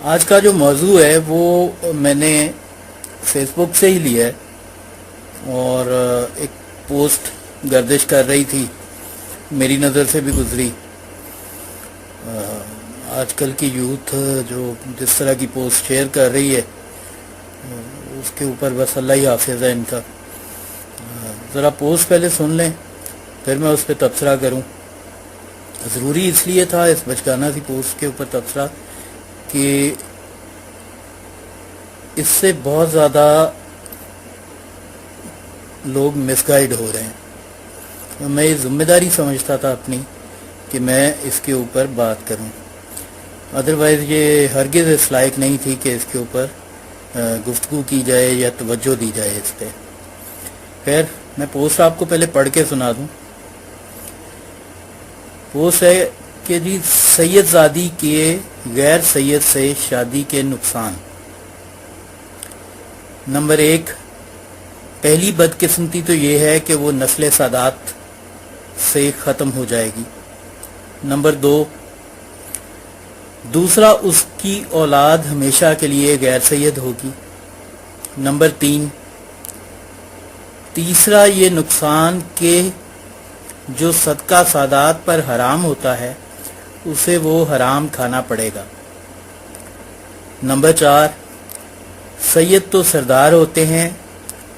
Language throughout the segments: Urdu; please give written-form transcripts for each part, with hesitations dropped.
آج کا جو موضوع ہے وہ میں نے فیس بک سے ہی لیا ہے اور ایک پوسٹ گردش کر رہی تھی، میری نظر سے بھی گزری۔ آج کل کی یوتھ جو جس طرح کی پوسٹ شیئر کر رہی ہے اس کے اوپر بس اللہ ہی حافظ ہے ان کا۔ ذرا پوسٹ پہلے سن لیں پھر میں اس پہ تبصرہ کروں۔ ضروری اس لیے تھا اس بچگانہ سی پوسٹ کے اوپر تبصرہ کہ اس سے بہت زیادہ لوگ مس گائیڈ ہو رہے ہیں۔ میں یہ ذمہ داری سمجھتا تھا اپنی کہ میں اس کے اوپر بات کروں، ادروائز یہ ہرگز اس لائق نہیں تھی کہ اس کے اوپر گفتگو کی جائے یا توجہ دی جائے اس پہ۔ خیر، میں پوسٹ آپ کو پہلے پڑھ کے سنا دوں۔ پوسٹ ہے کہ جی، سید زادی کے غیر سید سے شادی کے نقصان۔ نمبر 1، پہلی بدقسمتی تو یہ ہے کہ وہ نسل سادات سے ختم ہو جائے گی۔ نمبر 2، دوسرا اس کی اولاد ہمیشہ کے لیے غیر سید ہوگی۔ نمبر 3، تیسرا یہ نقصان کہ جو صدقہ سادات پر حرام ہوتا ہے اسے وہ حرام کھانا پڑے گا۔ نمبر 4، سید تو سردار ہوتے ہیں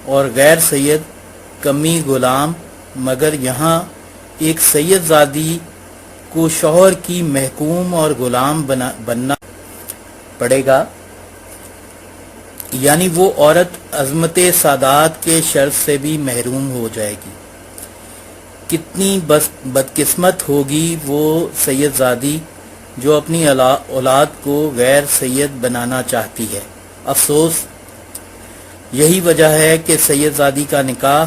اور غیر سید کمی غلام، مگر یہاں ایک سید زادی کو شوہر کی محکوم اور غلام بننا پڑے گا، یعنی وہ عورت عظمت سادات کے شرف سے بھی محروم ہو جائے گی۔ کتنی بدقسمت ہوگی وہ سید زادی جو اپنی اولاد کو غیر سید بنانا چاہتی ہے۔ افسوس، یہی وجہ ہے کہ سید زادی کا نکاح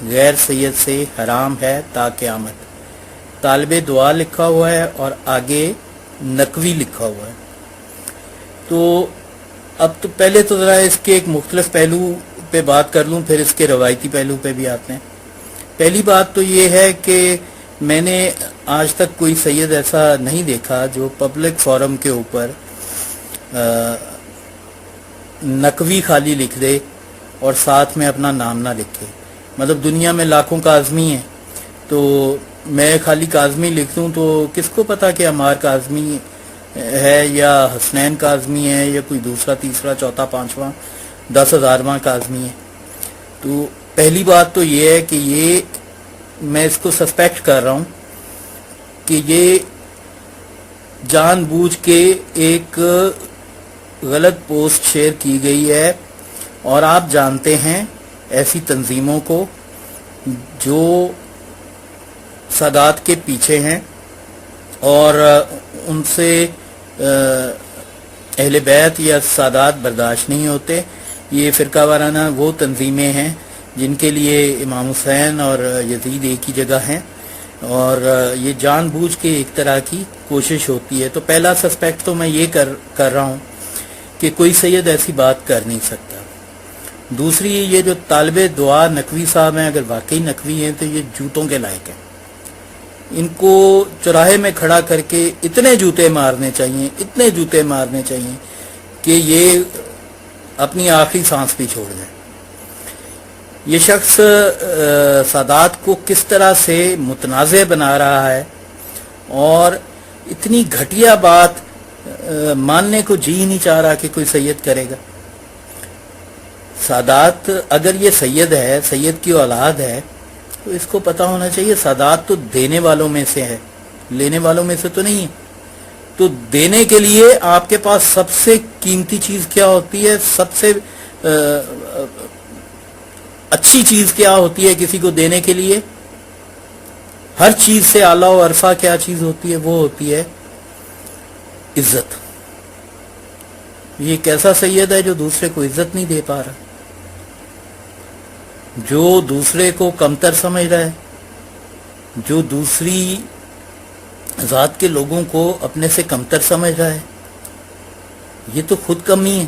غیر سید سے حرام ہے تا قیامت۔ طالب دعا لکھا ہوا ہے اور آگے نقوی لکھا ہوا ہے۔ تو اب تو پہلے تو ذرا اس کے ایک مختلف پہلو پہ بات کر لوں، پھر اس کے روایتی پہلو پہ بھی آتے ہیں۔ پہلی بات تو یہ ہے کہ میں نے آج تک کوئی سید ایسا نہیں دیکھا جو پبلک فورم کے اوپر نقوی خالی لکھ دے اور ساتھ میں اپنا نام نہ لکھے۔ مطلب دنیا میں لاکھوں کاظمی ہیں، تو میں خالی کاظمی لکھ دوں تو کس کو پتا کہ عمار کاظمی ہے یا حسنین کاظمی ہے یا کوئی دوسرا تیسرا چوتھا پانچواں 10,000واں کاظمی ہے۔ تو پہلی بات تو یہ ہے کہ یہ میں اس کو سسپیکٹ کر رہا ہوں کہ یہ جان بوجھ کے ایک غلط پوسٹ شیئر کی گئی ہے، اور آپ جانتے ہیں ایسی تنظیموں کو جو سادات کے پیچھے ہیں اور ان سے اہل بیت یا سادات برداشت نہیں ہوتے۔ یہ فرقہ وارانہ وہ تنظیمیں ہیں جن کے لیے امام حسین اور یزید ایک ہی جگہ ہیں، اور یہ جان بوجھ کے ایک طرح کی کوشش ہوتی ہے۔ تو پہلا سسپیکٹ تو میں یہ کر رہا ہوں کہ کوئی سید ایسی بات کر نہیں سکتا۔ دوسری، یہ جو طالب دعا نقوی صاحب ہیں، اگر واقعی نقوی ہیں تو یہ جوتوں کے لائق ہیں۔ ان کو چوراہے میں کھڑا کر کے اتنے جوتے مارنے چاہیے کہ یہ اپنی آخری سانس بھی چھوڑ دیں۔ یہ شخص سادات کو کس طرح سے متنازع بنا رہا ہے، اور اتنی گھٹیا بات ماننے کو جی نہیں چاہ رہا کہ کوئی سید کرے گا۔ سادات اگر یہ سید ہے، سید کی اولاد ہے، تو اس کو پتا ہونا چاہیے سادات تو دینے والوں میں سے ہے، لینے والوں میں سے تو نہیں ہے۔ تو دینے کے لیے آپ کے پاس سب سے قیمتی چیز کیا ہوتی ہے، سب سے اچھی چیز کیا ہوتی ہے کسی کو دینے کے لیے؟ ہر چیز سے اعلیٰ و عرفہ کیا چیز ہوتی ہے؟ وہ ہوتی ہے عزت۔ یہ کیسا سید ہے جو دوسرے کو عزت نہیں دے پا رہا، جو دوسرے کو کمتر سمجھ رہا ہے، جو دوسری ذات کے لوگوں کو اپنے سے کمتر سمجھ رہا ہے؟ یہ تو خود کمی ہے۔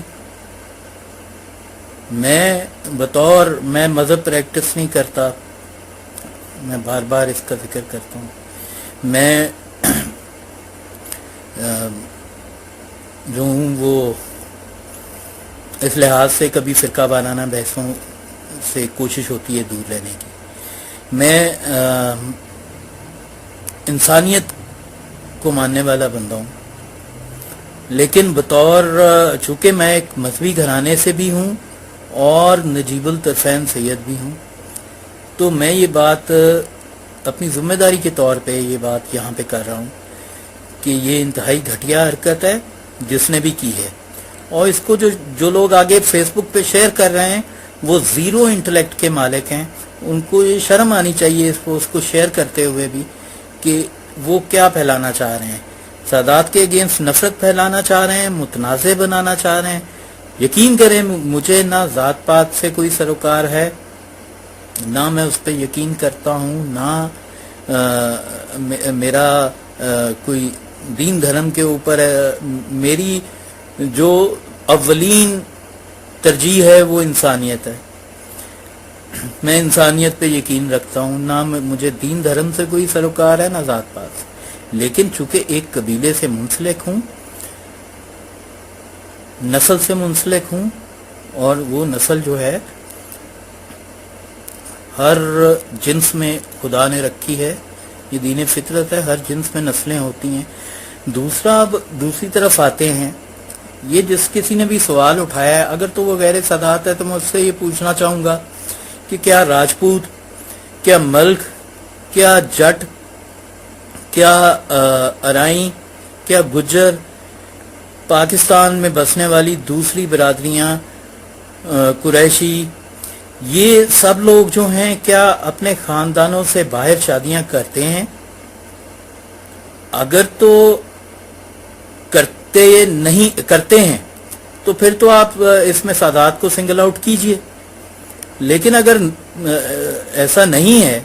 میں مذہب پریکٹس نہیں کرتا، میں بار بار اس کا ذکر کرتا ہوں۔ میں جو ہوں وہ اس لحاظ سے کبھی فرقہ وارانہ بحثوں سے کوشش ہوتی ہے دور رہنے کی. میں انسانیت کو ماننے والا بندہ ہوں، لیکن بطور چونکہ میں ایک مذہبی گھرانے سے بھی ہوں اور نجیب الطرفین سید بھی ہوں، تو میں یہ بات اپنی ذمہ داری کے طور پہ یہ بات یہاں پہ کر رہا ہوں کہ یہ انتہائی گھٹیا حرکت ہے جس نے بھی کی ہے. اور اس کو جو لوگ آگے فیس بک پہ شیئر کر رہے ہیں وہ زیرو انٹلیکٹ کے مالک ہیں. ان کو یہ شرم آنی چاہیے اس کو شیئر کرتے ہوئے بھی کہ وہ کیا پھیلانا چاہ رہے ہیں. سادات کے اگینسٹ نفرت پھیلانا چاہ رہے ہیں، متنازع بنانا چاہ رہے ہیں. یقین کریں مجھے نہ ذات پات سے کوئی سروکار ہے، نہ میں اس پہ یقین کرتا ہوں، نہ میرا کوئی دین دھرم کے اوپر میری جو اولین ترجیح ہے وہ انسانیت ہے. میں انسانیت پہ یقین رکھتا ہوں، نہ مجھے دین دھرم سے کوئی سروکار ہے نہ ذات پات سے. لیکن چونکہ ایک قبیلے سے منسلک ہوں، نسل سے منسلک ہوں، اور وہ نسل جو ہے ہر جنس میں خدا نے رکھی ہے، یہ دین فطرت ہے، ہر جنس میں نسلیں ہوتی ہیں. دوسری طرف آتے ہیں، یہ جس کسی نے بھی سوال اٹھایا ہے اگر تو وہ غیر سادات ہے تو میں اس سے یہ پوچھنا چاہوں گا کہ کیا راجپوت، کیا ملک، کیا جٹ، کیا ارائیں، کیا گجر، پاکستان میں بسنے والی دوسری برادریاں، قریشی، یہ سب لوگ جو ہیں کیا اپنے خاندانوں سے باہر شادیاں کرتے ہیں؟ اگر تو کرتے ہیں تو پھر تو آپ اس میں سادات کو سنگل آؤٹ کیجئے. لیکن اگر ایسا نہیں ہے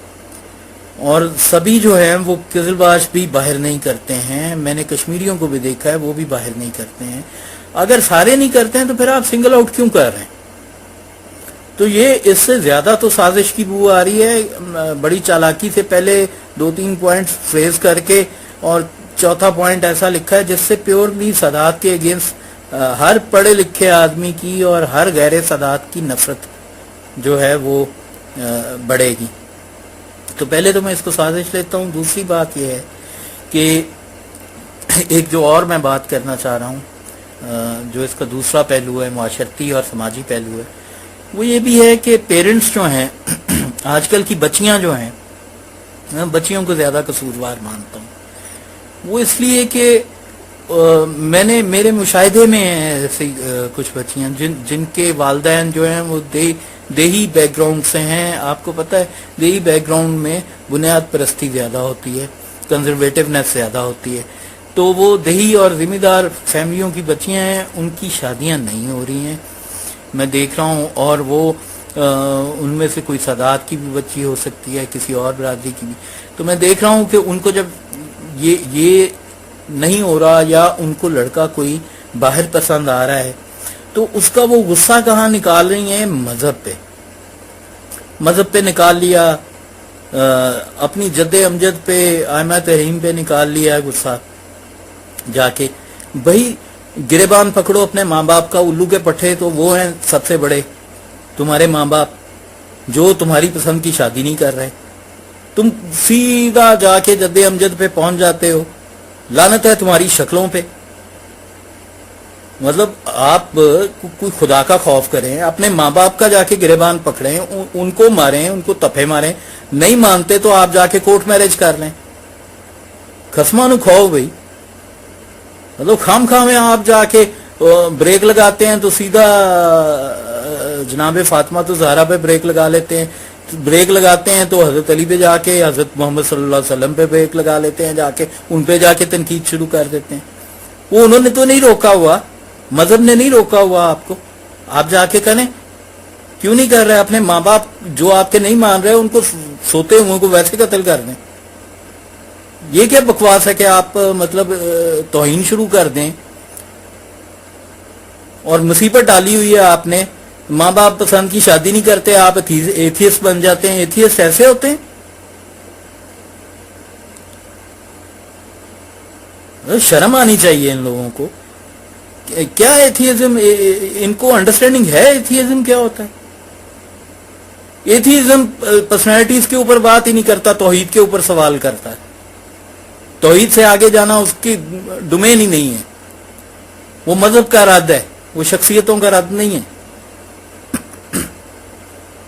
اور سبھی جو ہیں وہ قزل باش بھی باہر نہیں کرتے ہیں، میں نے کشمیریوں کو بھی دیکھا ہے وہ بھی باہر نہیں کرتے ہیں، اگر سارے نہیں کرتے ہیں تو پھر آپ سنگل آؤٹ کیوں کر رہے ہیں؟ تو یہ اس سے زیادہ تو سازش کی بو آ رہی ہے. بڑی چالاکی سے پہلے 2-3 پوائنٹس فریز کر کے اور چوتھا پوائنٹ ایسا لکھا ہے جس سے پیورلی سادات کے اگینسٹ ہر پڑھے لکھے آدمی کی اور ہر غیر سادات کی نفرت جو ہے وہ بڑھے گی. تو پہلے تو میں اس کو سازش لیتا ہوں. دوسری بات یہ ہے کہ ایک جو اور میں بات کرنا چاہ رہا ہوں جو اس کا دوسرا پہلو ہے، معاشرتی اور سماجی پہلو ہے، وہ یہ بھی ہے کہ پیرنٹس جو ہیں آج کل کی بچیاں جو ہیں، میں بچیوں کو زیادہ قصوروار مانتا ہوں. وہ اس لیے کہ میرے مشاہدے میں ایسی کچھ بچیاں جن کے والدین جو ہیں وہ دیہی بیک گراؤنڈ سے ہیں. آپ کو پتہ ہے دیہی بیک گراؤنڈ میں بنیاد پرستی زیادہ ہوتی ہے، کنزرویٹونیس زیادہ ہوتی ہے. تو وہ دیہی اور ذمہ دار فیملیوں کی بچیاں ہیں، ان کی شادیاں نہیں ہو رہی ہیں میں دیکھ رہا ہوں. اور وہ ان میں سے کوئی سادات کی بھی بچی ہو سکتی ہے، کسی اور برادری کی بھی. تو میں دیکھ رہا ہوں کہ ان کو جب یہ نہیں ہو رہا یا ان کو لڑکا کوئی باہر پسند آ رہا ہے تو اس کا وہ غصہ کہاں نکال رہی ہیں؟ مذہب پہ نکال لیا، اپنی جد امجد پہ، آئمہ تحریم پہ نکال لیا غصہ. جا کے بھائی گریبان پکڑو اپنے ماں باپ کا، الو کے پٹھے تو وہ ہیں سب سے بڑے تمہارے ماں باپ جو تمہاری پسند کی شادی نہیں کر رہے. تم سیدھا جا کے جد امجد پہ پہنچ جاتے ہو. لعنت ہے تمہاری شکلوں پہ. مطلب آپ کوئی خدا کا خوف کریں، اپنے ماں باپ کا جا کے گریبان پکڑیں، ان کو ماریں، ان کو تپے ماریں. نہیں مانتے تو آپ جا کے کورٹ میرج کر لیں. خسمانو کھاؤ بھائی. مطلب خام میں آپ جا کے بریک لگاتے ہیں تو سیدھا جناب فاطمہ تو زہرا پہ بریک لگا لیتے ہیں. بریک لگاتے ہیں تو حضرت علی پہ جا کے، حضرت محمد صلی اللہ علیہ وسلم پہ بریک لگا لیتے ہیں، جا کے ان پہ جا کے تنقید شروع کر دیتے ہیں. وہ انہوں نے تو نہیں روکا ہوا، مذہب نے نہیں روکا ہوا آپ کو. آپ جا کے کریں، کیوں نہیں کر رہے؟ اپنے ماں باپ جو آپ کے نہیں مان رہے ان کو سوتے ہوئے کو ویسے قتل کر دیں. یہ کیا بکواس ہے کہ آپ مطلب توہین شروع کر دیں. اور مصیبت ڈالی ہوئی ہے آپ نے، ماں باپ پسند کی شادی نہیں کرتے، آپ ایتھیسٹ بن جاتے ہیں. ایتھیسٹ ایسے ہوتے ہیں؟ شرم آنی چاہیے ان لوگوں کو. کیا ایتھیزم، ان کو انڈرسٹینڈنگ ہے ایتھیزم کیا ہوتا ہے؟ ایتھیزم پرسنالٹیز کے اوپر بات ہی نہیں کرتا، توحید کے اوپر سوال کرتا ہے. توحید سے آگے جانا اس کی ڈومین ہی نہیں ہے. وہ مذہب کا رد ہے، وہ شخصیتوں کا رد نہیں ہے.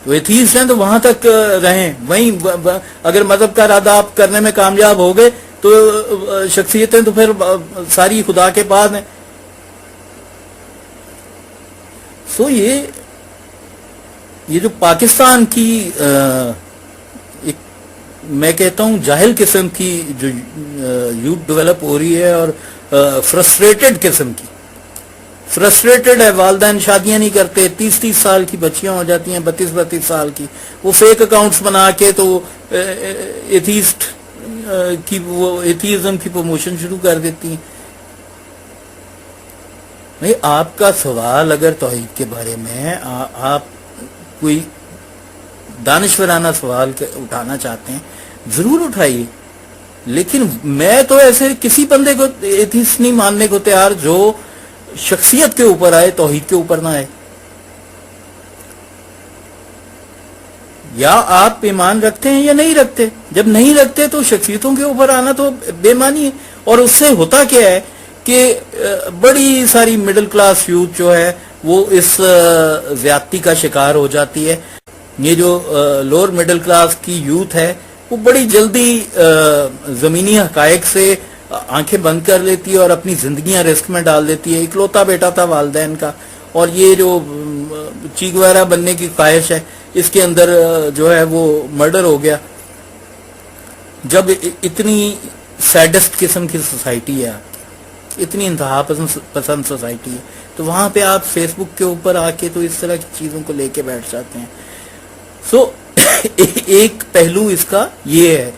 تو ایتھیسٹ ہیں تو وہاں تک رہیں. وہیں اگر مذہب کا رد آپ کرنے میں کامیاب ہو گئے تو شخصیتیں تو پھر ساری خدا کے پاس ہیں. سو یہ جو پاکستان کی ایک میں کہتا ہوں جاہل قسم کی جو یوتھ ڈیولپ ہو رہی ہے، اور فرسٹریٹڈ قسم کی، فرسٹریٹڈ ہے. والدین شادیاں نہیں کرتے، 30 سال کی بچیاں ہو جاتی ہیں، 32 سال کی. وہ فیک اکاؤنٹس بنا کے تو ایتھیسٹ کی، وہ ایتھیزم کی پروموشن شروع کر دیتی ہیں. بھائی آپ کا سوال اگر توحید کے بارے میں آپ کوئی دانشورانہ سوال اٹھانا چاہتے ہیں ضرور اٹھائیے، لیکن میں تو ایسے کسی بندے کو ایتھیسٹ نہیں ماننے کو تیار جو شخصیت کے اوپر آئے، توحید کے اوپر نہ آئے. یا آپ ایمان رکھتے ہیں یا نہیں رکھتے. جب نہیں رکھتے تو شخصیتوں کے اوپر آنا تو بے معنی ہے. اور اس سے ہوتا کیا ہے کہ بڑی ساری مڈل کلاس یوتھ جو ہے وہ اس زیادتی کا شکار ہو جاتی ہے. یہ جو لوور مڈل کلاس کی یوتھ ہے وہ بڑی جلدی زمینی حقائق سے آنکھیں بند کر لیتی ہے اور اپنی زندگیاں رسک میں ڈال دیتی ہے. اکلوتا بیٹا تھا والدین کا، اور یہ جو چیک وغیرہ بننے کی خواہش ہے اس کے اندر جو ہے وہ مرڈر ہو گیا. جب اتنی سیڈسٹ قسم کی سوسائٹی ہے، اتنی انتہا پسند سوسائٹی ہے، تو وہاں پہ آپ فیس بک کے اوپر آ کے تو اس طرح کی چیزوں کو لے کے بیٹھ جاتے ہیں. سو ایک پہلو اس کا یہ ہے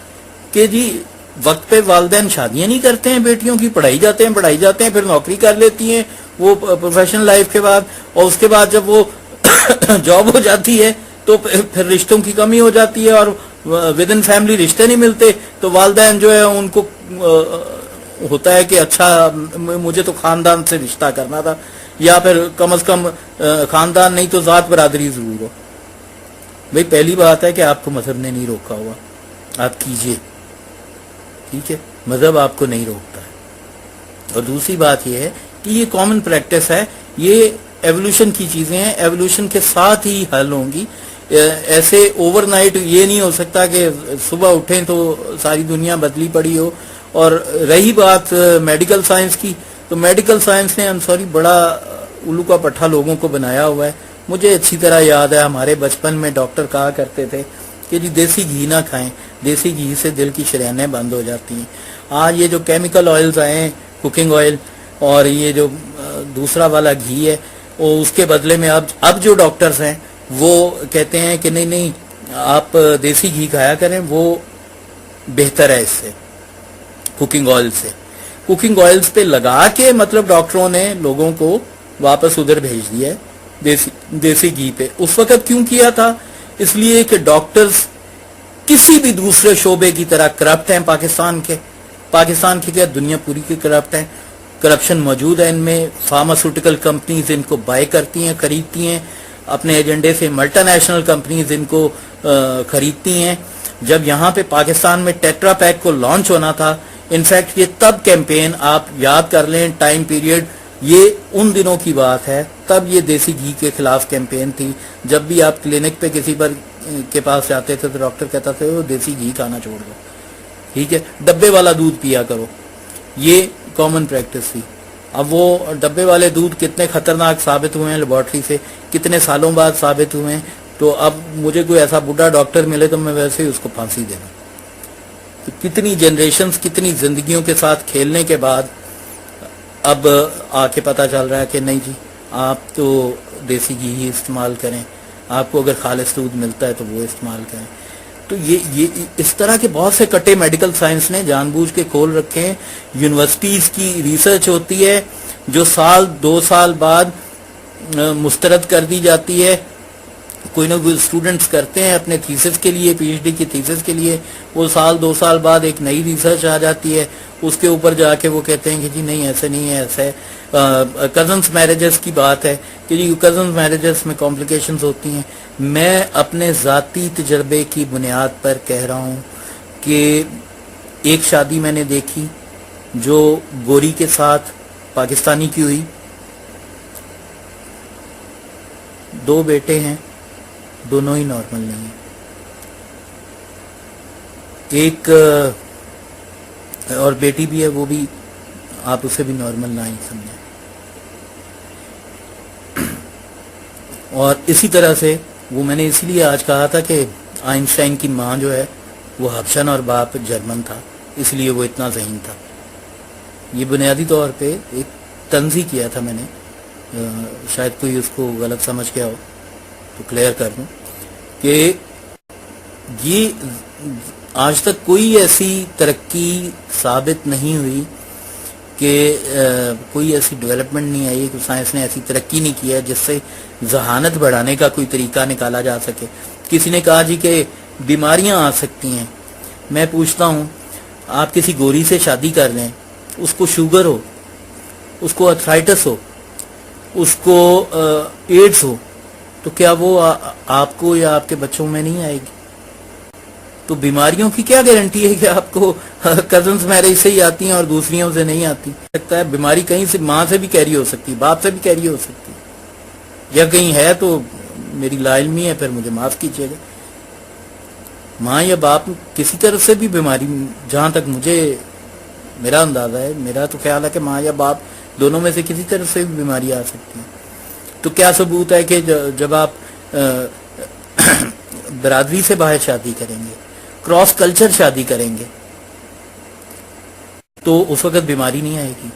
کہ جی وقت پہ والدین شادیاں نہیں کرتے ہیں بیٹیوں کی، پڑھائی جاتے ہیں پھر نوکری کر لیتی ہیں وہ پروفیشنل لائف کے بعد، اور اس کے بعد جب وہ جاب ہو جاتی ہے تو پھر رشتوں کی کمی ہو جاتی ہے، اور ود ان فیملی رشتے نہیں ملتے. تو والدین جو ہے ان کو ہوتا ہے کہ اچھا مجھے تو خاندان سے رشتہ کرنا تھا، یا پھر کم از کم خاندان نہیں تو ذات برادری ضرور ہو. بھئی پہلی بات ہے کہ آپ کو مذہب نے نہیں روکا ہوا، آپ کیجئے، ٹھیک ہے، مذہب آپ کو نہیں روکتا ہے. اور دوسری بات یہ ہے کہ یہ کامن پریکٹس ہے، یہ ایوولوشن کی چیزیں ہیں، ایوولوشن کے ساتھ ہی حل ہوں گی. ایسے اوور نائٹ یہ نہیں ہو سکتا کہ صبح اٹھیں تو ساری دنیا بدلی پڑی ہو. اور رہی بات میڈیکل سائنس کی، تو میڈیکل سائنس نے بڑا الو کا پٹھا لوگوں کو بنایا ہوا ہے. مجھے اچھی طرح یاد ہے ہمارے بچپن میں ڈاکٹر کہا کرتے تھے کہ جی دیسی گھی نہ کھائیں، دیسی گھی سے دل کی شریانیں بند ہو جاتی ہیں. آج یہ جو کیمیکل آئلز آئے ہیں، کوکنگ آئل، اور یہ جو دوسرا والا گھی ہے، اور اس کے بدلے میں اب جو ڈاکٹرز ہیں وہ کہتے ہیں کہ نہیں آپ دیسی گھی کھایا کریں، وہ بہتر ہے اس سے، کوکنگ آئل سے. کوکنگ آئلز پہ لگا کے مطلب ڈاکٹروں نے لوگوں کو واپس ادھر بھیج دیا ہے دیسی گھی پہ. اس وقت کیوں کیا تھا؟ اس لیے کہ ڈاکٹرز کسی بھی دوسرے شعبے کی طرح کرپٹ ہیں. پاکستان کے کیا دنیا پوری کی کرپٹ ہے. کرپشن موجود ہے ان میں. فارماسیوٹیکل کمپنیز ان کو بائی کرتی ہیں، خریدتی ہیں اپنے ایجنڈے سے. ملٹی نیشنل کمپنیز ان کو خریدتی ہیں. جب یہاں پہ پاکستان میں ٹیٹرا پیک کو لانچ ہونا تھا، انفیکٹ یہ تب کیمپین آپ یاد کر لیں، ٹائم پیریڈ یہ ان دنوں کی بات ہے، تب یہ دیسی گھی کے خلاف کیمپین تھی. جب بھی آپ کلینک پہ کسی پر کے پاس جاتے تھے تو ڈاکٹر کہتا تھا وہ دیسی گھی کھانا چھوڑ دو، ٹھیک ہے، ڈبے والا دودھ پیا کرو. یہ کامن پریکٹس تھی. اب وہ ڈبے والے دودھ کتنے خطرناک ثابت ہوئے ہیں لیبارٹری سے، کتنے سالوں بعد ثابت ہوئے ہیں. تو اب مجھے کوئی ایسا بڈھا ڈاکٹر ملے تو میں ویسے ہی اس کو پھانسی دے دوں. تو کتنی جنریشنز، کتنی زندگیوں کے ساتھ کھیلنے کے بعد اب آ کے پتہ چل رہا ہے کہ نہیں جی آپ تو دیسی گھی ہی استعمال کریں، آپ کو اگر خالص دودھ ملتا ہے تو وہ استعمال کریں. تو یہ اس طرح کے بہت سے کٹے میڈیکل سائنس نے جان بوجھ کے کھول رکھے ہیں. یونیورسٹیز کی ریسرچ ہوتی ہے جو سال 2 سال بعد مسترد کر دی جاتی ہے. کوئی نہ کوئی اسٹوڈنٹس کرتے ہیں اپنے تھیسس کے لیے، پی ایچ ڈی کی تھیسس کے لیے، وہ سال 2 سال بعد ایک نئی ریسرچ آ جاتی ہے، اس کے اوپر جا کے وہ کہتے ہیں کہ جی نہیں ایسے نہیں ہے، ایسا ہے۔ کزنس میرجز کی بات ہے کہ جی کزنس میرجز میں کمپلیکیشنز ہوتی ہیں۔ میں اپنے ذاتی تجربے کی بنیاد پر کہہ رہا ہوں کہ ایک شادی میں نے دیکھی جو گوری کے ساتھ پاکستانی کی ہوئی، 2 بیٹے ہیں، دونوں ہی نارمل نہیں ہیں۔ ایک اور بیٹی بھی ہے، وہ بھی آپ اسے بھی نارمل نہ ہی سمجھیں۔ اور اسی طرح سے وہ میں نے اسی لیے آج کہا تھا کہ آئنسٹائن کی ماں جو ہے وہ حبشن اور باپ جرمن تھا، اس لیے وہ اتنا ذہین تھا۔ یہ بنیادی طور پہ ایک تنزیہ کیا تھا میں نے، شاید کوئی اس کو غلط سمجھ گیا ہو تو کلیئر کر دوں کہ یہ آج تک کوئی ایسی ترقی ثابت نہیں ہوئی کہ کوئی ایسی ڈیولپمنٹ نہیں آئی کہ سائنس نے ایسی ترقی نہیں کی ہے جس سے ذہانت بڑھانے کا کوئی طریقہ نکالا جا سکے۔ کسی نے کہا جی کہ بیماریاں آ سکتی ہیں، میں پوچھتا ہوں آپ کسی گوری سے شادی کر لیں، اس کو شوگر ہو، اس کو ارتھرائٹس ہو، اس کو ایڈز ہو، تو کیا وہ آپ کو یا آپ کے بچوں میں نہیں آئے گی؟ تو بیماریوں کی کیا گارنٹی ہے کہ آپ کو کزنز میرج سے ہی آتی ہیں اور دوسریوں سے نہیں آتی؟ لگتا ہے بیماری کہیں سے ماں سے بھی کیری ہو سکتی، باپ سے بھی کیری ہو سکتی، یا کہیں ہے تو میری لا علمی ہے، پھر مجھے معاف کیجیے گا۔ ماں یا باپ کسی طرف سے بھی بیماری، جہاں تک مجھے میرا اندازہ ہے، میرا تو خیال ہے کہ ماں یا باپ دونوں میں سے کسی طرف سے بھی بیماری آ سکتی ہے۔ تو کیا ثبوت ہے کہ جب آپ برادری سے باہر شادی کریں گے، کراس کلچر شادی کریں گے، تو اس وقت بیماری نہیں آئے گی؟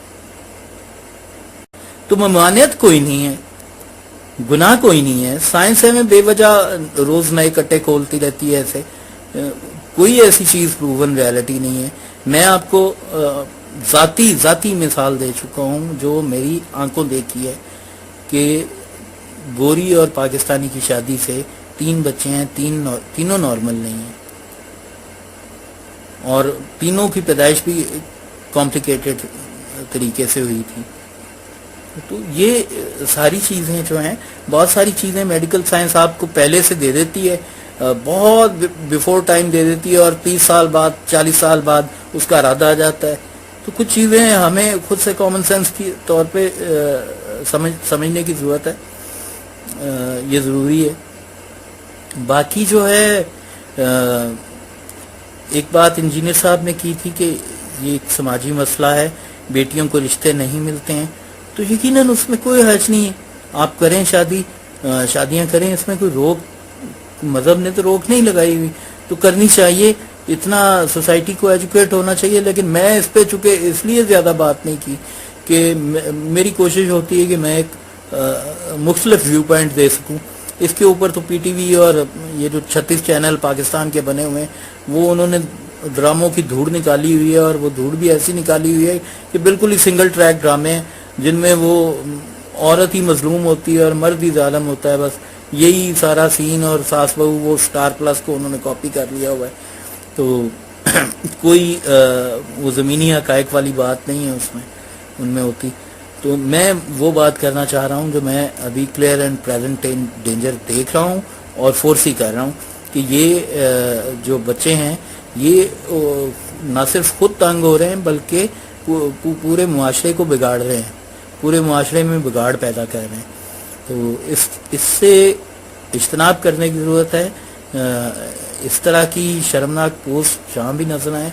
تو ممانعت کوئی نہیں ہے، گناہ کوئی نہیں ہے۔ سائنس ہمیں بے وجہ روز نئے کٹے کھولتی رہتی ہے، ایسے کوئی ایسی چیز پروون ریالٹی نہیں ہے۔ میں آپ کو ذاتی مثال دے چکا ہوں جو میری آنکھوں دیکھی ہے کہ گوری اور پاکستانی کی شادی سے 3 بچے ہیں، تینوں نارمل نہیں ہیں، اور تینوں کی پیدائش بھی کمپلیکیٹڈ طریقے سے ہوئی تھی۔ تو یہ ساری چیزیں جو ہیں، بہت ساری چیزیں میڈیکل سائنس آپ کو پہلے سے دے دیتی ہے، بہت بیفور ٹائم دے دیتی ہے، اور 30 سال بعد 40 سال بعد اس کا ارادہ آ جاتا ہے۔ تو کچھ چیزیں ہمیں خود سے کامن سینس کی طور پہ سمجھنے کی ضرورت ہے، یہ ضروری ہے۔ باقی جو ہے ایک بات انجینئر صاحب نے کی تھی کہ یہ ایک سماجی مسئلہ ہے، بیٹیوں کو رشتے نہیں ملتے ہیں، تو یقیناً اس میں کوئی حرج نہیں ہے، آپ کریں شادیاں کریں، اس میں کوئی روک، مذہب نے تو روک نہیں لگائی ہوئی، تو کرنی چاہیے، اتنا سوسائٹی کو ایجوکیٹ ہونا چاہیے۔ لیکن میں اس پہ چونکہ اس لیے زیادہ بات نہیں کی کہ میری کوشش ہوتی ہے کہ میں ایک مختلف ویو پوائنٹ دے سکوں۔ اس کے اوپر تو پی ٹی وی اور یہ جو 36 چینل پاکستان کے بنے ہوئے ہیں، وہ انہوں نے ڈراموں کی دھوڑ نکالی ہوئی ہے، اور وہ دھوڑ بھی ایسی نکالی ہوئی ہے کہ بالکل ہی سنگل ٹریک ڈرامے ہیں، جن میں وہ عورت ہی مظلوم ہوتی ہے اور مرد ہی ظالم ہوتا ہے، بس یہی سارا سین، اور ساس بہو وہ سٹار پلس کو انہوں نے کاپی کر لیا ہوا ہے۔ تو کوئی وہ زمینی حقائق والی بات نہیں ہے اس میں، ان میں ہوتی۔ تو میں وہ بات کرنا چاہ رہا ہوں جو میں ابھی کلیئر اینڈ پریزنٹ ڈینجر دیکھ رہا ہوں اور فورسی کر رہا ہوں کہ یہ جو بچے ہیں یہ نہ صرف خود تنگ ہو رہے ہیں بلکہ پورے معاشرے کو بگاڑ رہے ہیں، پورے معاشرے میں بگاڑ پیدا کر رہے ہیں۔ تو اس سے اجتناب کرنے کی ضرورت ہے۔ اس طرح کی شرمناک پوسٹ جہاں بھی نظر آئیں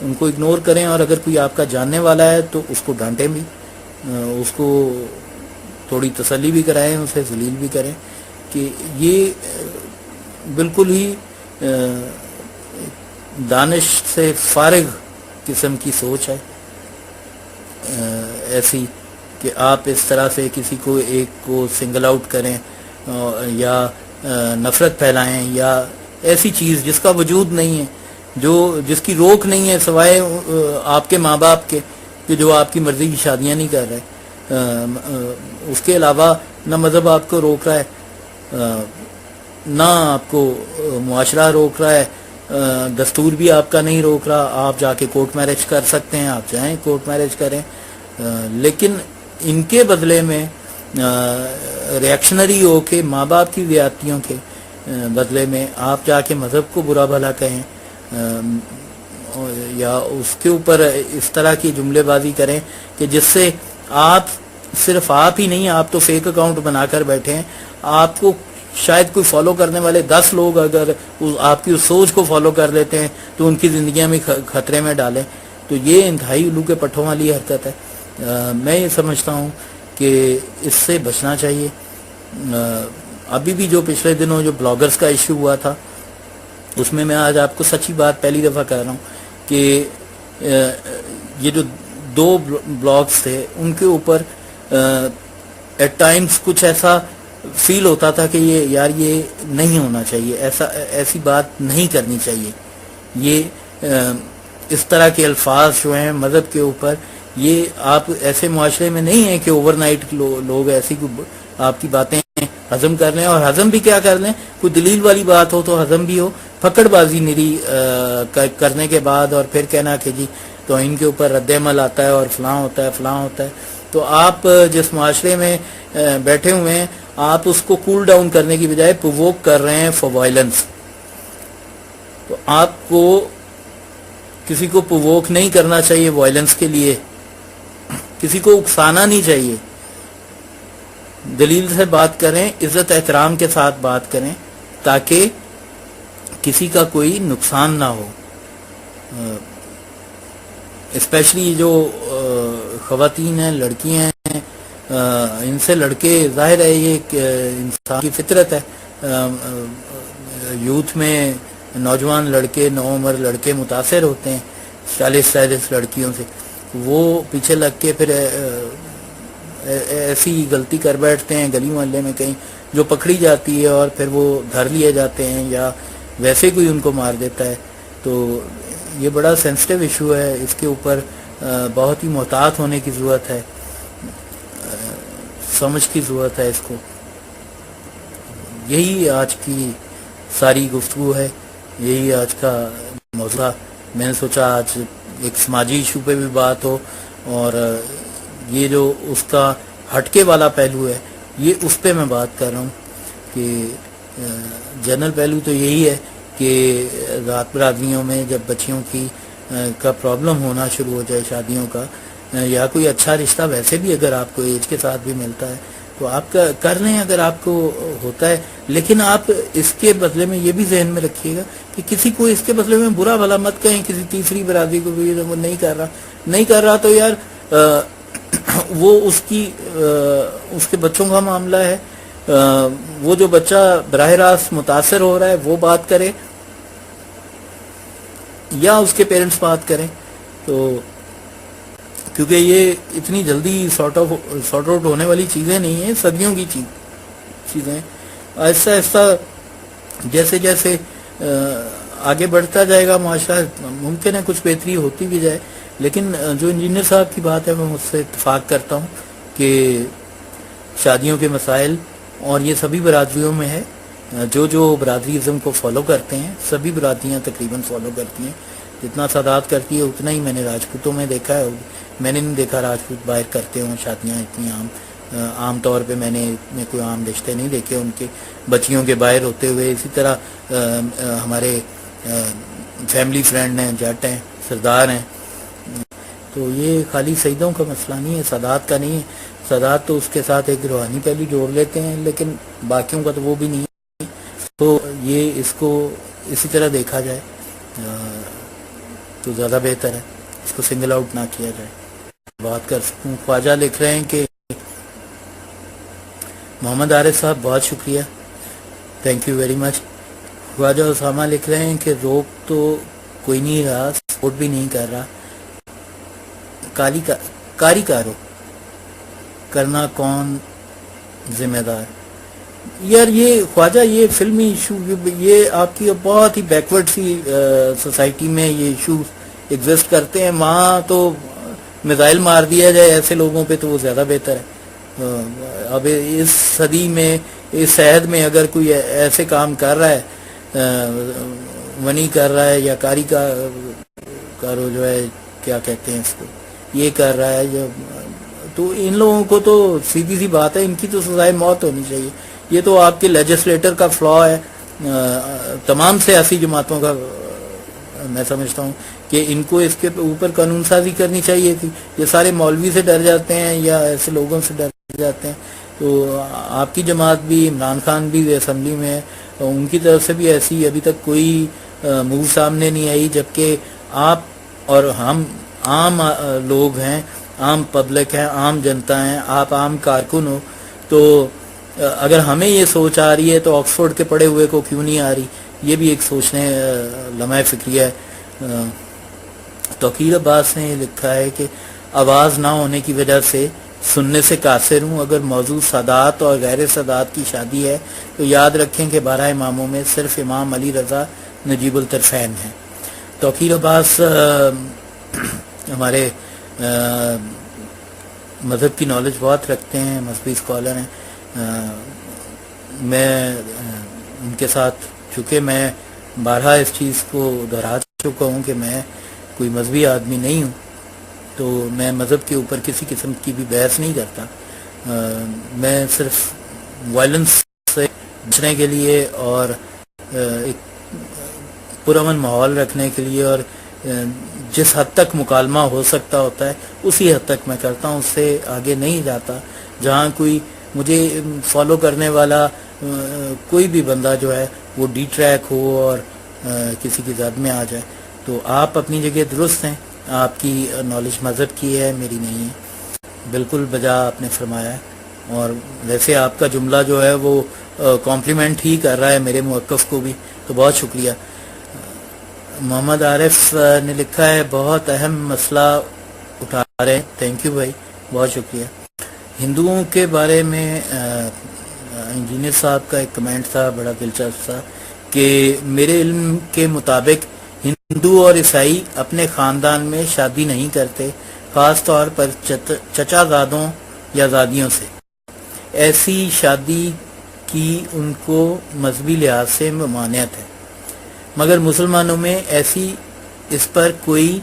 ان کو اگنور کریں، اور اگر کوئی آپ کا جاننے والا ہے تو اس کو ڈانٹیں بھی، اس کو تھوڑی تسلی بھی کرائیں، اسے ذلیل بھی کریں کہ یہ بالکل ہی دانش سے فارغ قسم کی سوچ ہے، ایسی کہ آپ اس طرح سے کسی کو ایک کو سنگل آؤٹ کریں یا نفرت پھیلائیں، یا ایسی چیز جس کا وجود نہیں ہے، جس کی روک نہیں ہے سوائے آپ کے ماں باپ کے کہ جو آپ کی مرضی کی شادیاں نہیں کر رہے، اس کے علاوہ نہ مذہب آپ کو روک رہا ہے، نہ آپ کو معاشرہ روک رہا ہے، دستور بھی آپ کا نہیں روک رہا، آپ جا کے کورٹ میرج کر سکتے ہیں، آپ جائیں کورٹ میرج کریں، لیکن ان کے بدلے میں ریئیکشنری ہو کے ماں باپ کی زیادتیوں کے بدلے میں آپ جا کے مذہب کو برا بھلا کہیں یا اس کے اوپر اس طرح کی جملے بازی کریں کہ جس سے صرف آپ ہی نہیں، آپ تو فیک اکاؤنٹ بنا کر بیٹھے ہیں، آپ کو شاید کوئی فالو کرنے والے 10 لوگ اگر آپ کی اس سوچ کو فالو کر لیتے ہیں تو ان کی زندگیاں میں خطرے میں ڈالیں، تو یہ انتہائی الو کے پٹھوں والی حرکت ہے۔ میں یہ سمجھتا ہوں کہ اس سے بچنا چاہیے۔ ابھی بھی جو پچھلے دنوں جو بلاگرز کا ایشو ہوا تھا، اس میں آج آپ کو سچی بات پہلی دفعہ کہہ رہا ہوں کہ یہ جو 2 بلاگز تھے ان کے اوپر ایٹ ٹائمز کچھ ایسا فیل ہوتا تھا کہ یہ نہیں ہونا چاہیے، ایسی بات نہیں کرنی چاہیے، یہ اس طرح کے الفاظ جو ہیں مذہب کے اوپر، یہ آپ ایسے معاشرے میں نہیں ہیں کہ اوور نائٹ لوگ ایسی آپ کی باتیں ہضم کر لیں، اور ہضم بھی کیا کر لیں، کوئی دلیل والی بات ہو تو ہضم بھی ہو، پھکڑ بازی نری کرنے کے بعد اور پھر کہنا کہ جی تو ان کے اوپر رد عمل آتا ہے اور فلاں ہوتا ہے فلاں ہوتا ہے۔ تو آپ جس معاشرے میں بیٹھے ہوئے ہیں، آپ اس کو کول ڈاؤن کرنے کی بجائے پرووک کر رہے ہیں فار وائلنس۔ تو آپ کو کسی کو پرووک نہیں کرنا چاہیے وائلنس کے لیے، کسی کو اکسانا نہیں چاہیے، دلیل سے بات کریں، عزت احترام کے ساتھ بات کریں تاکہ کسی کا کوئی نقصان نہ ہو۔ اسپیشلی جو خواتین ہیں، لڑکیاں ہیں، ان سے لڑکے، ظاہر ہے یہ انسان کی فطرت ہے، یوتھ میں نوجوان لڑکے، نوعمر لڑکے متاثر ہوتے ہیں 40-40 لڑکیوں سے، وہ پیچھے لگ کے پھر ایسی غلطی کر بیٹھتے ہیں گلی محلے میں کہیں جو پکڑی جاتی ہے، اور پھر وہ دھر لیے جاتے ہیں یا ویسے کوئی ان کو مار دیتا ہے۔ تو یہ بڑا سینسٹیو ایشو ہے، اس کے اوپر بہت ہی محتاط ہونے کی ضرورت ہے، سمجھ کی ضرورت ہے اس کو۔ یہی آج کی ساری گفتگو ہے، یہی آج کا موضوع۔ میں نے سوچا آج ایک سماجی ایشو پہ بھی بات ہو، اور یہ جو اس کا ہٹکے والا پہلو ہے، یہ اس پہ میں بات کر رہا ہوں کہ جنرل پہلو تو یہی ہے کہ رات برادریوں میں جب بچیوں کا پرابلم ہونا شروع ہو جائے، شادیوں کا، یا کوئی اچھا رشتہ ویسے بھی اگر آپ کو ایج کے ساتھ بھی ملتا ہے تو آپ کر لیں اگر آپ کو ہوتا ہے، لیکن آپ اس کے بدلے میں یہ بھی ذہن میں رکھیے گا کہ کسی کو اس کے بدلے میں برا بھلا مت کہیں، کسی تیسری برادری کو بھی وہ نہیں کر رہا تو یار وہ اس کے بچوں کا معاملہ ہے، وہ جو بچہ براہ راست متاثر ہو رہا ہے وہ بات کرے یا اس کے پیرنٹس بات کریں، تو کیونکہ یہ اتنی جلدی سارٹ آؤٹ ہونے والی چیزیں نہیں ہیں، صدیوں کی چیزیں آہستہ آہستہ جیسے جیسے آگے بڑھتا جائے گا معاشرہ، ممکن ہے کچھ بہتری ہوتی بھی جائے، لیکن جو انجینئر صاحب کی بات ہے میں اس سے اتفاق کرتا ہوں کہ شادیوں کے مسائل، اور یہ سبھی برادریوں میں ہے، جو برادریزم کو فالو کرتے ہیں، سبھی برادریاں تقریباً فالو کرتی ہیں، جتنا سادات کرتی ہے اتنا ہی میں نے راجپوتوں میں دیکھا ہے، میں نے نہیں دیکھا راجپوت باہر کرتے ہوں شادیاں اتنی عام طور پہ میں نے کوئی عام رشتے نہیں دیکھے ان کے بچیوں کے باہر ہوتے ہوئے۔ اسی طرح ہمارے فیملی فرینڈ ہیں، جٹ ہیں، سردار ہیں، تو یہ خالی سیدوں کا مسئلہ نہیں ہے، سادات کا نہیں ہے، سادات تو اس کے ساتھ ایک روحانی پہلو جوڑ لیتے ہیں، لیکن باقیوں کا تو وہ بھی نہیں ہے، تو یہ اس کو اسی طرح دیکھا جائے تو زیادہ بہتر ہے، اس کو سنگل آؤٹ نہ کیا جائے۔ بات کر سکوں، خواجہ لکھ رہے ہیں کہ محمد عارف صاحب بہت شکریہ، تھینک یو ویری مچ۔ خواجہ اسامہ لکھ رہے ہیں کہ روک تو کوئی نہیں رہا، سپورٹ بھی نہیں کر رہا، کاری کارو کرنا کون ذمہ دار۔ یار یہ خواجہ، یہ فلمی ایشو، یہ آپ کی بہت ہی بیکورڈ سی سوسائٹی میں یہ ایشو ایگزسٹ کرتے ہیں، وہاں تو میزائل مار دیا جائے ایسے لوگوں پہ تو وہ زیادہ بہتر ہے۔ اب اس صدی میں، اس عہد میں اگر کوئی ایسے کام کر رہا ہے ونی کر رہا ہے یا کاری کا کارو جو ہے کیا کہتے ہیں اس کو یہ کر رہا ہے تو ان لوگوں کو تو سیدھی سی بات ہے ان کی تو سزائے موت ہونی چاہیے. یہ تو آپ کے لیجسلیٹر کا فلا ہے, تمام سیاسی جماعتوں کا. میں سمجھتا ہوں کہ ان کو اس کے اوپر قانون سازی کرنی چاہیے تھی. یہ سارے مولوی سے ڈر جاتے ہیں یا ایسے لوگوں سے ڈر جاتے ہیں. تو آپ کی جماعت بھی, عمران خان بھی اسمبلی میں ہے, ان کی طرف سے بھی ایسی ابھی تک کوئی موو سامنے نہیں آئی, جبکہ آپ اور ہم عام لوگ ہیں, عام پبلک ہیں, عام جنتا ہیں, آپ عام کارکن ہو. تو اگر ہمیں یہ سوچ آ رہی ہے تو آکسفورڈ کے پڑھے ہوئے کو کیوں نہیں آ رہی؟ یہ بھی ایک سوچنے لمحہ فکریہ ہے. توقیر عباس نے یہ لکھا ہے کہ آواز نہ ہونے کی وجہ سے سننے سے قاصر ہوں. اگر موضوع سادات اور غیر سادات کی شادی ہے تو یاد رکھیں کہ 12 اماموں میں صرف امام علی رضا نجیب الطرفین ہیں. توقیر عباس ہمارے مذہب کی نالج بہت رکھتے ہیں, مذہبی اسکالر ہیں. میں ان کے ساتھ, چونکہ میں بارہا اس چیز کو دہرا چکا ہوں کہ میں کوئی مذہبی آدمی نہیں ہوں, تو میں مذہب کے اوپر کسی قسم کی بھی بحث نہیں کرتا. میں صرف وائلنس سے بچنے کے لیے اور ایک پرامن ماحول رکھنے کے لیے اور جس حد تک مکالمہ ہو سکتا ہوتا ہے اسی حد تک میں کرتا ہوں, اس سے آگے نہیں جاتا. جہاں کوئی مجھے فالو کرنے والا کوئی بھی بندہ جو ہے وہ ڈی ٹریک ہو اور کسی کی زد میں آ جائے, تو آپ اپنی جگہ درست ہیں. آپ کی نالج مذہب کی ہے, میری نہیں ہے. بالکل بجا آپ نے فرمایا ہے. اور ویسے آپ کا جملہ جو ہے وہ کمپلیمنٹ ہی کر رہا ہے میرے موقف کو بھی, تو بہت شکریہ. محمد عارف نے لکھا ہے بہت اہم مسئلہ اٹھا رہے ہیں. تھینک یو بھائی, بہت شکریہ. ہندوؤں کے بارے میں انجینئر صاحب کا ایک کمنٹ تھا بڑا دلچسپ تھا کہ میرے علم کے مطابق ہندو اور عیسائی اپنے خاندان میں شادی نہیں کرتے, خاص طور پر چچا زادوں یا زادیوں سے. ایسی شادی کی ان کو مذہبی لحاظ سے ممانعت ہے, مگر مسلمانوں میں ایسی اس پر کوئی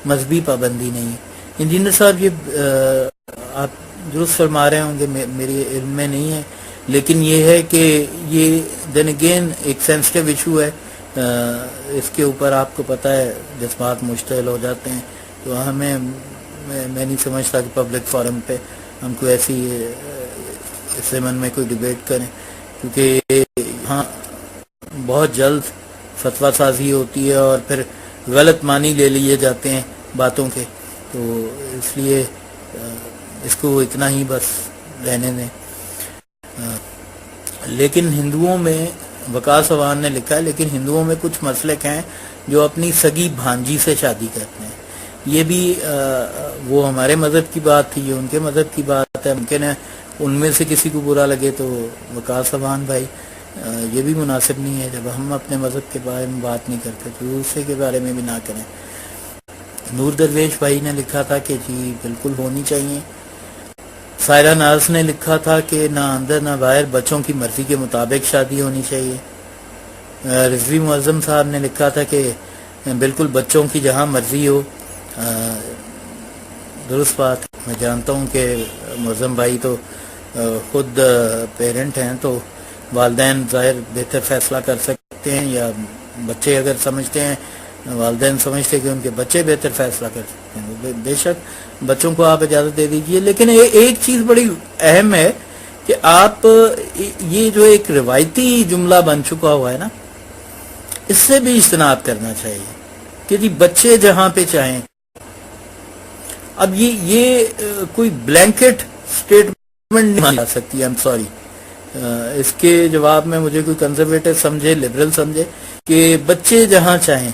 مذہبی پابندی نہیں ہے. انجینئر صاحب یہ آپ درست فرما رہے ہوں گے, میرے علم میں نہیں ہے, لیکن یہ ہے کہ یہ دین اگین ایک سینسٹیو ایشو ہے. اس کے اوپر آپ کو پتہ ہے جذبات مشتعل ہو جاتے ہیں, تو ہمیں میں نہیں سمجھتا کہ پبلک فورم پہ ہم کو ایسی اس زمن میں کوئی ڈیبیٹ کریں, کیونکہ ہاں بہت جلد فتویٰ سازی ہوتی ہے اور پھر غلط معنی لے لیے جاتے ہیں باتوں کے, تو اس لیے اس کو اتنا ہی بس رہنے دیں. لیکن ہندوؤں میں, وقاص عوان نے لکھا ہے, لیکن ہندوؤں میں کچھ مسلک ہیں جو اپنی سگی بھانجی سے شادی کرتے ہیں. یہ بھی وہ ہمارے مذہب کی بات تھی, یہ ان کے مذہب کی بات ہے. ممکن ہے ان میں سے کسی کو برا لگے, تو وقاص عوان بھائی یہ بھی مناسب نہیں ہے. جب ہم اپنے مذہب کے بارے میں بات نہیں کرتے تو دوسرے کے بارے میں بھی نہ کریں. نور درویش بھائی نے لکھا تھا کہ جی بالکل ہونی چاہیے. سائرہ ناز نے لکھا تھا کہ نہ اندر نہ باہر, بچوں کی مرضی کے مطابق شادی ہونی چاہیے. رضوی معظم صاحب نے لکھا تھا کہ بالکل بچوں کی جہاں مرضی ہو. درست بات. میں جانتا ہوں کہ معظم بھائی تو خود پیرنٹ ہیں, تو والدین ظاہر بہتر فیصلہ کر سکتے ہیں, یا بچے اگر سمجھتے ہیں, والدین سمجھتے ہیں کہ ان کے بچے بہتر فیصلہ کر سکتے ہیں, بے شک بچوں کو آپ اجازت دے دیجئے. لیکن ایک چیز بڑی اہم ہے کہ آپ یہ جو ایک روایتی جملہ بن چکا ہوا ہے نا, اس سے بھی اجتناب کرنا چاہیے کہ جی بچے جہاں پہ چاہیں. اب یہ کوئی بلینکٹ سٹیٹمنٹ نہیں مانی جا سکتی. آئی ایم سوری, اس کے جواب میں مجھے کوئی کنزرویٹو سمجھے, لبرل سمجھے کہ بچے جہاں چاہیں.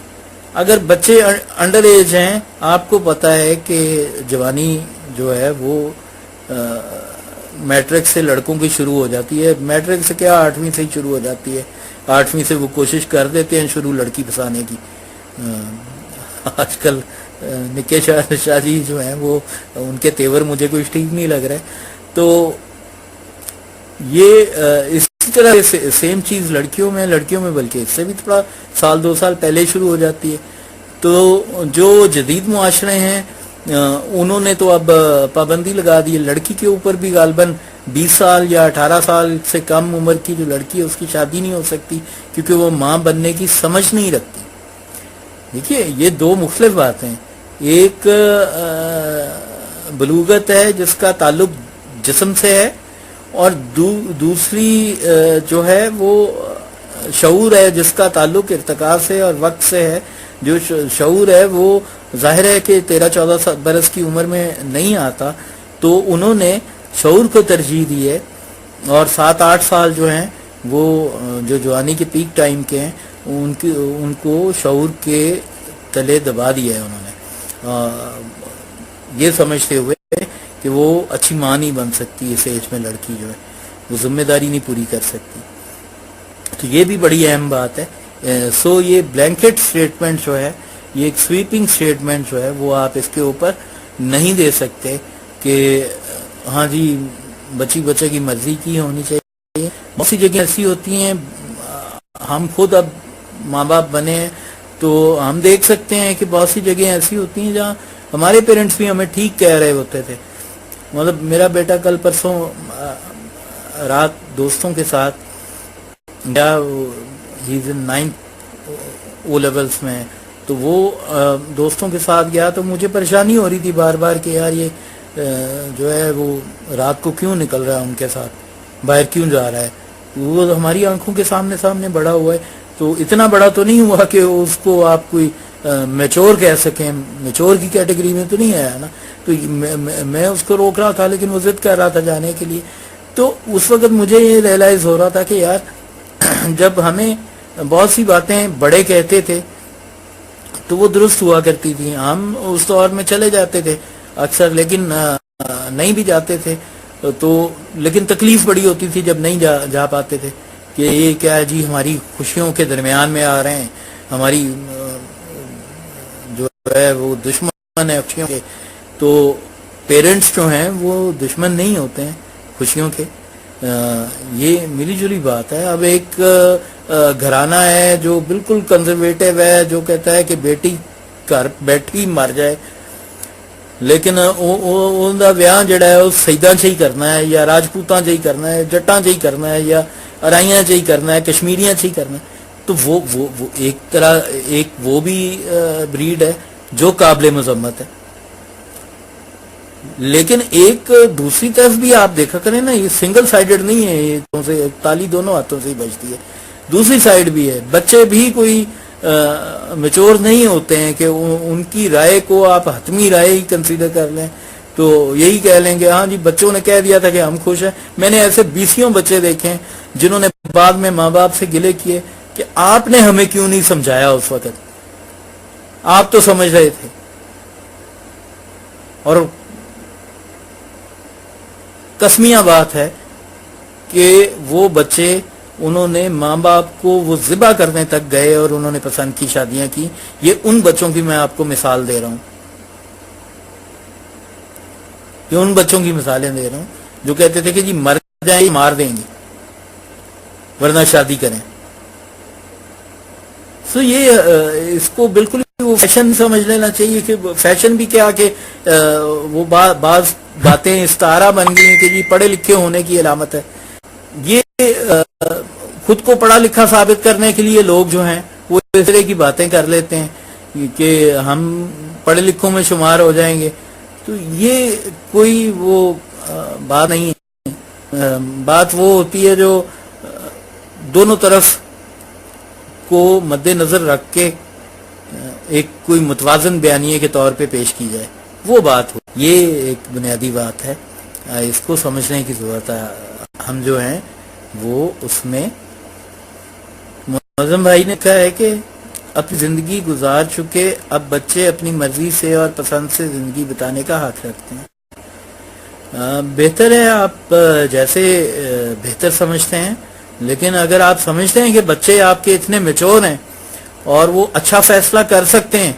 اگر بچے انڈر ایج ہیں, آپ کو پتا ہے کہ جوانی جو ہے وہ میٹرک سے لڑکوں کی شروع ہو جاتی ہے. میٹرک سے کیا 8ویں سے ہی شروع ہو جاتی ہے. 8ویں سے وہ کوشش کر دیتے ہیں شروع لڑکی پھنسانے کی. آج کل نکے شاہ جی جو ہیں وہ ان کے تیور مجھے کوئی ٹھیک نہیں لگ رہے. تو یہ اس اسی طرح سیم چیز لڑکیوں میں بلکہ اس سے بھی تھوڑا سال 2 سال پہلے شروع ہو جاتی ہے. تو جو جدید معاشرے ہیں انہوں نے تو اب پابندی لگا دی ہے. لڑکی کے اوپر بھی غالباً 20 سال یا 18 سال سے کم عمر کی جو لڑکی ہے اس کی شادی نہیں ہو سکتی کیونکہ وہ ماں بننے کی سمجھ نہیں رکھتی. دیکھیے یہ دو مختلف باتیں ہیں. ایک بلوغت ہے جس کا تعلق جسم سے ہے اور دوسری جو ہے وہ شعور ہے جس کا تعلق ارتقاء سے اور وقت سے ہے. جو شعور ہے وہ ظاہر ہے کہ 13-14 برس کی عمر میں نہیں آتا, تو انہوں نے شعور کو ترجیح دی ہے اور 7-8 سال جو ہیں وہ جو جوانی کے پیک ٹائم کے ہیں ان کو شعور کے تلے دبا دیا ہے انہوں نے, یہ سمجھتے ہوئے کہ وہ اچھی ماں نہیں بن سکتی اس ایج میں لڑکی جو ہے وہ ذمہ داری نہیں پوری کر سکتی. تو یہ بھی بڑی اہم بات ہے. سو یہ بلینکٹ سٹیٹمنٹ جو ہے, یہ ایک سویپنگ سٹیٹمنٹ جو ہے وہ آپ اس کے اوپر نہیں دے سکتے کہ ہاں جی بچے کی مرضی کی ہونی چاہیے. بہت سی جگہیں ایسی ہوتی ہیں, ہم خود اب ماں باپ بنے ہیں تو ہم دیکھ سکتے ہیں کہ بہت سی جگہیں ایسی ہوتی ہیں جہاں ہمارے پیرنٹس بھی ہمیں ٹھیک کہہ رہے ہوتے تھے. مطلب میرا بیٹا کل پرسوں رات دوستوں کے ساتھ یا has in 9th O levels میں, تو وہ دوستوں کے ساتھ گیا تو مجھے پریشانی ہو رہی تھی بار بار کہ یار یہ جو ہے وہ رات کو کیوں نکل رہا ہے ان کے ساتھ, باہر کیوں جا رہا ہے. وہ ہماری آنکھوں کے سامنے بڑا ہوا ہے, تو اتنا بڑا تو نہیں ہوا کہ اس کو آپ کوئی میچور کہہ سکیں, میچور کی کیٹیگری میں تو نہیں آیا نا. تو میں اس کو روک رہا تھا لیکن وہ ضد کر رہا تھا جانے کے لیے. تو اس وقت مجھے یہ ریئلائز ہو رہا تھا کہ یار جب ہمیں بہت سی باتیں بڑے کہتے تھے تو وہ درست ہوا کرتی تھی, ہم اس دور میں چلے جاتے تھے اکثر, لیکن نہیں بھی جاتے تھے تو لیکن تکلیف بڑی ہوتی تھی جب نہیں جا پاتے تھے کہ یہ کیا ہے جی ہماری خوشیوں کے درمیان میں آ رہے ہیں, ہماری جو ہے وہ دشمن ہے خوشیوں کے. تو پیرنٹس جو ہیں وہ دشمن نہیں ہوتے ہیں خوشیوں کے, یہ ملی جلی بات ہے. اب ایک گھرانہ ہے جو بالکل کنزرویٹو ہے, جو کہتا ہے کہ بیٹی گھر بیٹھی مر جائے لیکن ان دا ویاہ جڑا ہے وہ سیداں چ ہی کرنا ہے یا راجپوتاں چ ہی کرنا ہے, جٹاں چ ہی کرنا ہے یا ارائیاں چ ہی کرنا ہے, کشمیریاں چ ہی کرنا ہے. تو وہ ایک طرح ایک وہ بھی بریڈ ہے جو قابل مذمت ہے. لیکن ایک دوسری طرف بھی آپ دیکھا کریں نا, یہ سنگل سائیڈڈ نہیں ہے, یہ تالی دونوں ہاتھوں سے ہی بجتی ہے. دوسری سائیڈ بھی ہے, بچے بھی کوئی میچور نہیں ہوتے ہیں کہ ان کی رائے کو آپ حتمی رائے ہی کنسیڈر کر لیں, تو یہی کہہ لیں کہ ہاں جی بچوں نے کہہ دیا تھا کہ ہم خوش ہیں. میں نے ایسے 20 بچے دیکھے ہیں جنہوں نے بعد میں ماں باپ سے گلے کیے کہ آپ نے ہمیں کیوں نہیں سمجھایا اس وقت, آپ تو سمجھ رہے تھے. اور قسمیہ بات ہے کہ وہ بچے انہوں نے ماں باپ کو وہ ذبح کرنے تک گئے اور انہوں نے پسند کی شادیاں کی. یہ ان بچوں کی میں آپ کو مثال دے رہا ہوں, یہ ان بچوں کی مثالیں دے رہا ہوں جو کہتے تھے کہ جی مر جائیں مار دیں گے ورنہ شادی کریں. سو یہ اس کو بالکل وہ فیشن سمجھ لینا چاہیے کہ فیشن بھی کیا کہ وہ بعض باتیں استعارہ بن گئی ہیں کہ جی پڑھے لکھے ہونے کی علامت ہے. یہ خود کو پڑھا لکھا ثابت کرنے کے لیے لوگ جو ہیں وہ اس طرح کی باتیں کر لیتے ہیں کہ ہم پڑھے لکھوں میں شمار ہو جائیں گے. تو یہ کوئی وہ بات نہیں ہے. بات وہ ہوتی ہے جو دونوں طرف کو مد نظر رکھ کے ایک کوئی متوازن بیانیے کے طور پہ پیش کی جائے, وہ بات ہو. یہ ایک بنیادی بات ہے, اس کو سمجھنے کی ضرورت ہے. ہم جو ہیں وہ اس میں معظم بھائی نے کہا ہے کہ اپنی زندگی گزار چکے, اب بچے اپنی مرضی سے اور پسند سے زندگی بتانے کا حق رکھتے ہیں. بہتر ہے آپ جیسے بہتر سمجھتے ہیں, لیکن اگر آپ سمجھتے ہیں کہ بچے آپ کے اتنے میچور ہیں اور وہ اچھا فیصلہ کر سکتے ہیں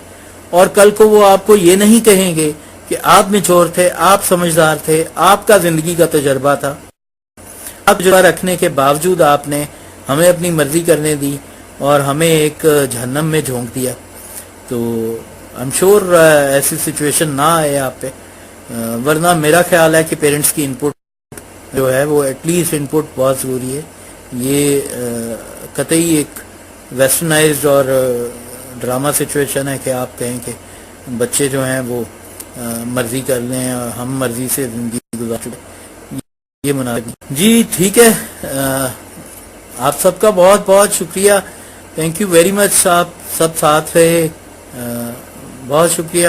اور کل کو وہ آپ کو یہ نہیں کہیں گے کہ آپ میچور تھے, آپ سمجھدار تھے, آپ کا زندگی کا تجربہ تھا, جو رکھنے کے باوجود آپ نے ہمیں اپنی مرضی کرنے دی اور ہمیں ایک جہنم میں جھونک دیا. تو I'm sure ایسی سچویشن نہ آئے آپ پہ, ورنہ میرا خیال ہے کہ پیرنٹس کی انپٹ جو ہے وہ ایٹ لیسٹ انپٹ بہت ضروری ہے. یہ قطعی ایک ویسٹرنائزڈ اور ڈرامہ سچویشن ہے کہ آپ کہیں کہ بچے جو ہیں وہ مرضی کر لیں اور ہم مرضی سے زندگی گزار. یہ مناسب نہیں. جی ٹھیک ہے, آپ سب کا بہت بہت شکریہ. Thank you very much. آپ سب ساتھ رہے, بہت شکریہ.